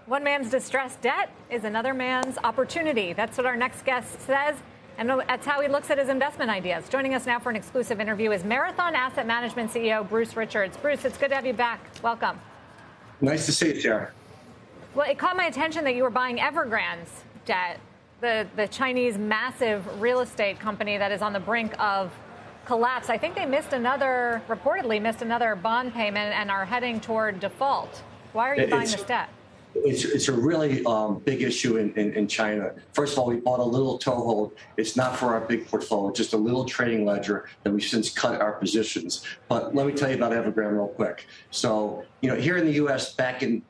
One man's distressed debt is another man's opportunity. That's what our next guest says, and that's how he looks at his investment ideas. Joining us now for an exclusive interview is Marathon Asset Management CEO Bruce Richards. Bruce, it's good to have you back. Welcome. Nice to see you, Sarah. Well, it caught my attention that you were buying Evergrande's debt, the Chinese massive real estate company that is on the brink of collapse. I think they reportedly missed another bond payment and are heading toward default. Why are you buying this debt? It's a really big issue in China. First of all, we bought a little toehold. It's not for our big portfolio, just a little trading ledger that we've since cut our positions. But let me tell you about Evergrande real quick. So, here in the U.S. back in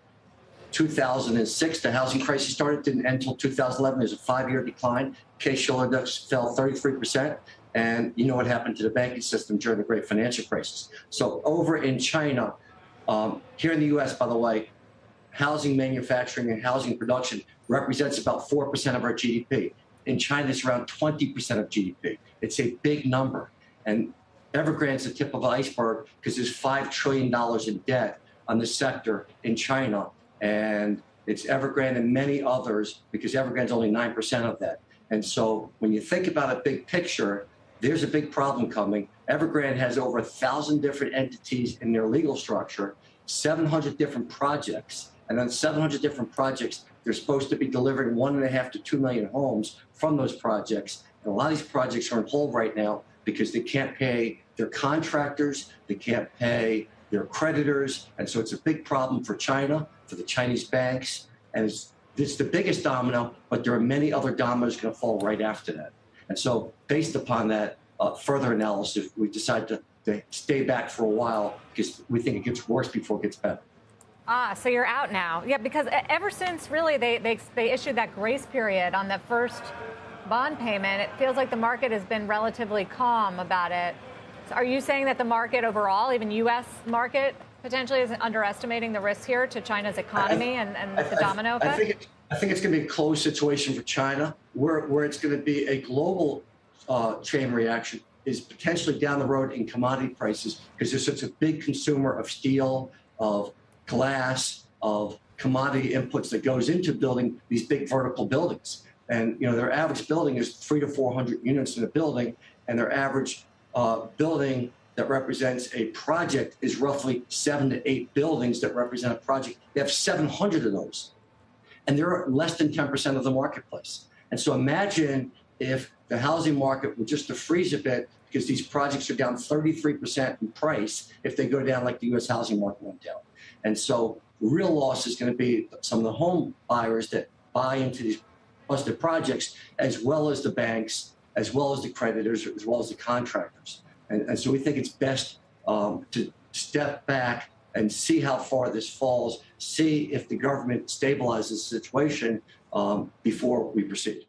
2006, the housing crisis started, didn't end until 2011. There's a 5-year decline. Case-Shiller index fell 33%. And you know what happened to the banking system during the great financial crisis. So over in China, here in the U.S., by the way, housing manufacturing and housing production represents about 4% of our GDP. In China, it's around 20% of GDP. It's a big number. And Evergrande's the tip of the iceberg because there's $5 trillion in debt on the sector in China. And it's Evergrande and many others because Evergrande's only 9% of that. And so when you think about a big picture, there's a big problem coming. Evergrande has over 1,000 different entities in their legal structure, 700 different projects. And on 700 different projects, they're supposed to be delivering 1.5 to 2 million homes from those projects. And a lot of these projects are on hold right now because they can't pay their contractors, they can't pay their creditors. And so it's a big problem for China, for the Chinese banks. And it's the biggest domino, but there are many other dominoes going to fall right after that. And so based upon that further analysis, we decided to stay back for a while because we think it gets worse before it gets better. So you're out now. Yeah, because ever since really they issued that grace period on the first bond payment, it feels like the market has been relatively calm about it. So are you saying that the market overall, even U.S. market, potentially is underestimating the risk here to China's economy and the domino effect? I think it's going to be a closed situation for China. Where it's going to be a global chain reaction is potentially down the road in commodity prices because there's such a big consumer of steel, of glass, of commodity inputs that goes into building these big vertical buildings. And their average building is 300 to 400 units in a building, and their average building that represents a project is roughly 7 to 8 buildings that represent a project. They have 700 of those, and they're less than 10% of the marketplace. And so imagine if the housing market were just to freeze a bit because these projects are down 33% in price if they go down like the U.S. housing market went down. And so the real loss is going to be some of the home buyers that buy into these busted projects, as well as the banks, as well as the creditors, as well as the contractors. And so we think it's best to step back and see how far this falls, see if the government stabilizes the situation before we proceed.